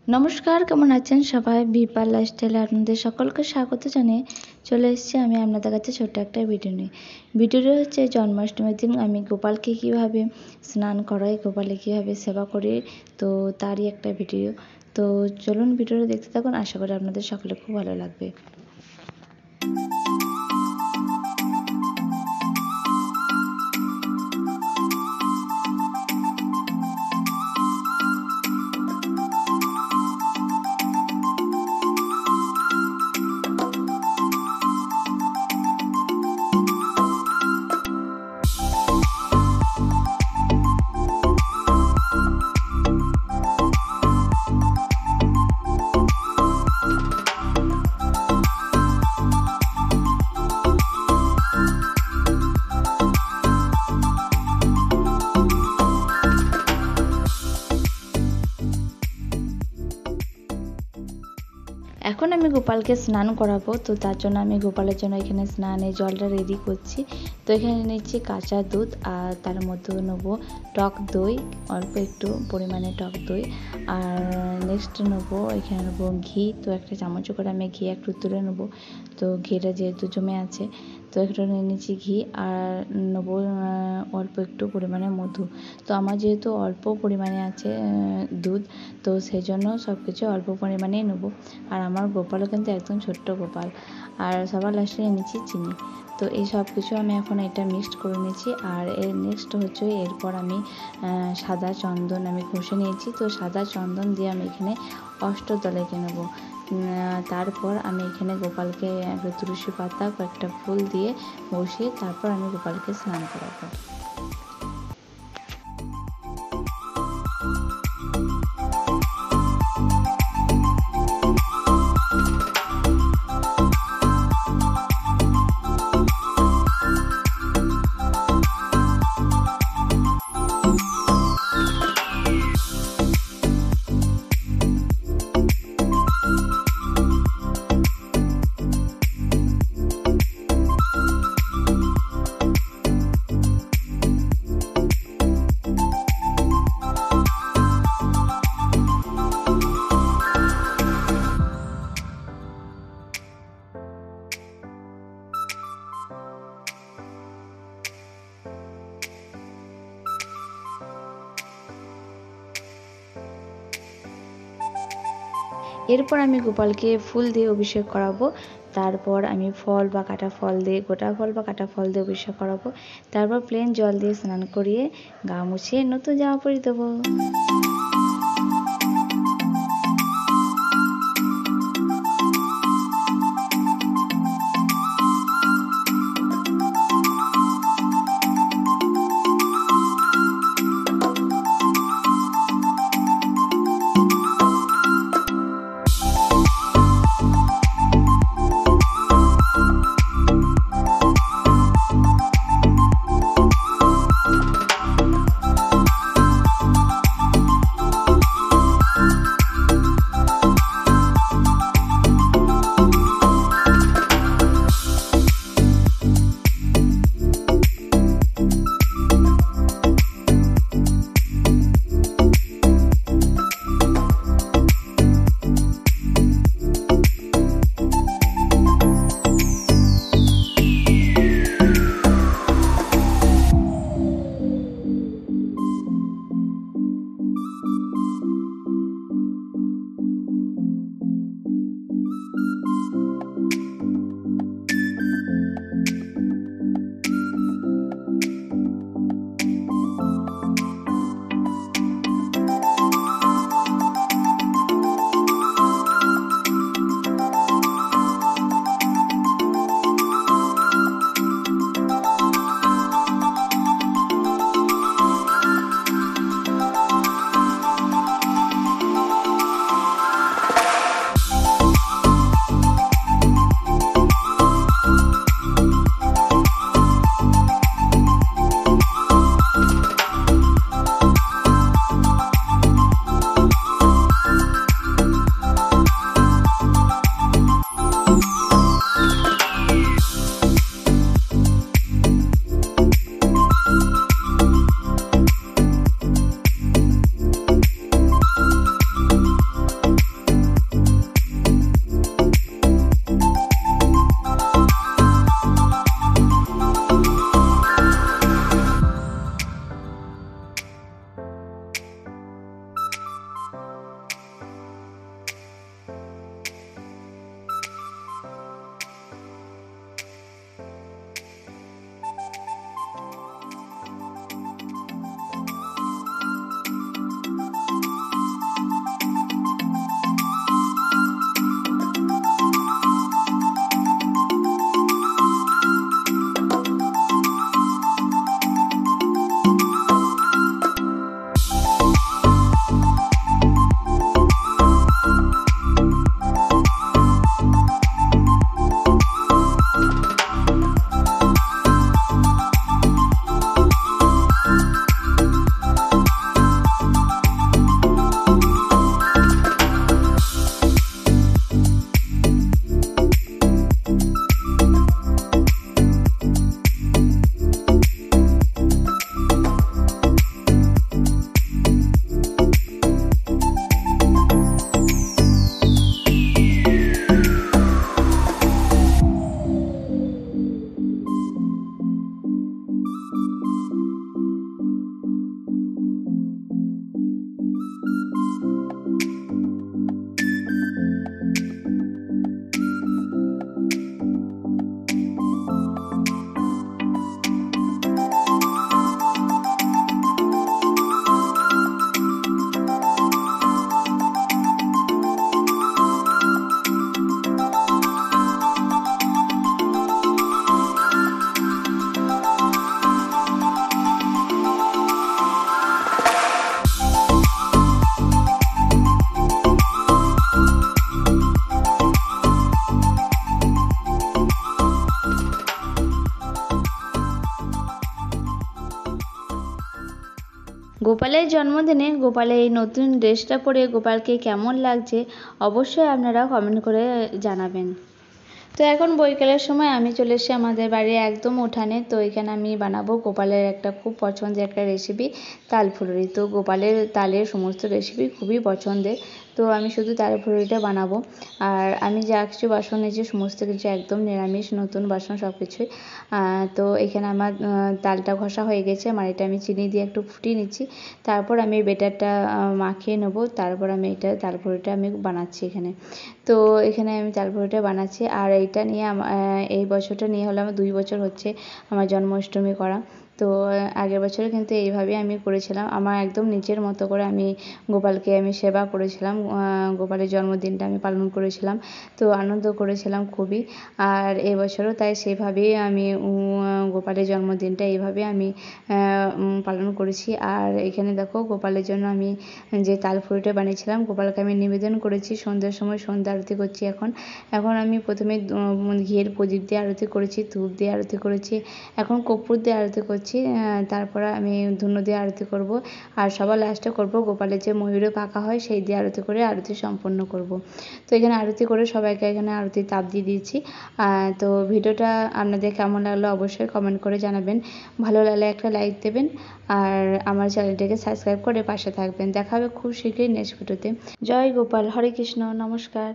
নমস্কার, কেমন আছেন সবাই? ভিপার লাইফস্টাইলে আপনাদের সকলকে স্বাগত জানিয়ে চলে এসেছি আমি আপনাদের কাছে ছোট্ট একটা ভিডিও নিয়ে। ভিডিওটা হচ্ছে জন্মাষ্টমীর দিন আমি গোপালকে কীভাবে স্নান করাই, গোপালে কীভাবে সেবা করি, তো তারই একটা ভিডিও। তো চলুন ভিডিওটা দেখতে থাকুন, আশা করি আপনাদের সকলে খুব ভালো লাগবে। এখন আমি গোপালকে স্নান করাবো, তো তার জন্য আমি গোপালের জন্য এখানে স্নানের জলটা রেডি করছি। তো এখানে নিচ্ছি কাঁচা দুধ, আর তার মধ্যে নেবো টক দই, অল্প একটু পরিমাণে টক দই। আর নেক্সট নেবো এখানে নেবো ঘি, তো একটা চামচ করে আমি ঘি একটু তুলে নেবো। তো ঘিটা যেহেতু জমে আছে, তো একটু নিয়ে নিচ্ছি ঘি, আর নেবো অল্প একটু পরিমাণে মধু। তো আমার যেহেতু অল্প পরিমাণে আছে দুধ, তো সেই জন্য সব কিছু অল্প পরিমাণেই নেবো। আর আমার গোপালও কিন্তু একদম ছোট্ট গোপাল। আর সবার লাস্টে নিচ্ছি চিনি। তো এই সব কিছু আমি এখন এটা মিক্সড করে নিয়েছি। আর এর নেক্সট হচ্ছে এরপর আমি সাদা চন্দন আমি ঘষে নিয়েছি। তো সাদা চন্দন দিয়ে আমি এখানে অষ্টদল এঁকে নেবো। তারপর আমি এখানে গোপালকে একটা তুলসী পাতা, কয়েকটা ফুল দিয়ে বসিয়ে তারপর আমি গোপালকে স্নান করাবো। এরপর আমি গোপালকে ফুল দিয়ে অভিষেক করাবো। তারপর আমি ফল বা কাটা ফল দিয়ে, গোটা ফল বা কাটা ফল দিয়ে অভিষেক করাবো। তারপর প্লেন জল দিয়ে স্নান করিয়ে গা মুছিয়ে নতুন জামা পরিয়ে দেবো। গোপালের জন্মদিনে গোপালের এই নতুন ড্রেসটা পরে গোপালকে কেমন লাগছে অবশ্যই আপনারা কমেন্ট করে জানাবেন। তো এখন বৈকালের সময় আমি চলে এসেছি আমাদের বাড়ির একদম উঠানে। তো এখানে আমি বানাবো গোপালের একটা খুব পছন্দের একটা রেসিপি, তাল ফুলুরি। তো গোপালের তালের সমস্ত রেসিপি খুবই পছন্দের, তো আমি শুধু তাল ফুলুরিটা বানাবো। আর আমি যা কিছু বাসন নিয়েছি সমস্ত কিছু একদম নিরামিষ, নতুন বাসন সব কিছুই। তো এখানে আমার তালটা ঘষা হয়ে গেছে, আর এটা আমি চিনি দিয়ে একটু ফুটিয়ে নিচ্ছি। তারপর আমি বেটারটা মাখিয়ে নেবো, তারপর আমি এটা তাল ফুলুরিটা আমি বানাচ্ছি এখানে। তো এখানে আমি তাল ফুলুরিটা বানাচ্ছি। আর এইটা নিয়ে এই বছরটা নিয়ে হলো আমার 2 বছর হচ্ছে আমার জন্মাষ্টমী করা। তো আগের বছরে কিন্তু এইভাবেই আমি করেছিলাম, আমার একদম নিজের মতো করে আমি গোপালকে আমি সেবা করেছিলাম, গোপালের জন্মদিনটা আমি পালন করেছিলাম। তো আনন্দ করেছিলাম খুবই। আর এবছরও তাই সেভাবেই আমি গোপালের জন্মদিনটা এইভাবে আমি পালন করেছি। আর এখানে দেখো গোপালের জন্য আমি যে তাল ফুলুরিটা বানিয়েছিলাম গোপালকে আমি নিবেদন করেছি সন্ধ্যার সময়, সন্ধ্যা আরতি করছি এখন। আমি প্রথমে ঘিয়ের প্রদীপ দিয়ে আরতি করেছি, ধূপ দিয়ে আরতি করেছি, এখন কর্পূর দিয়ে আরতি করছি, তারপরে আমি ধূনো দিয়ে আরতি করব। আর সবার লাস্টে করব গোপালের যে ময়ূরের পাখা হয় সেই দিয়ে আরতি করে আরতি সম্পন্ন করব। তো এখানে আরতি করে সবাইকে এখানে আরতির তাপ দিয়ে দিয়েছি। তো ভিডিওটা আপনাদের কেমন লাগলো অবশ্যই কমেন্ট করে জানাবেন, ভালো লাগলে একটা লাইক দেবেন, আর আমার চ্যানেলটিকে সাবস্ক্রাইব করে পাশে থাকবেন। দেখা হবে খুব শীঘ্রই নেক্সট ভিডিওতে। জয় গোপাল, হরে কৃষ্ণ, নমস্কার।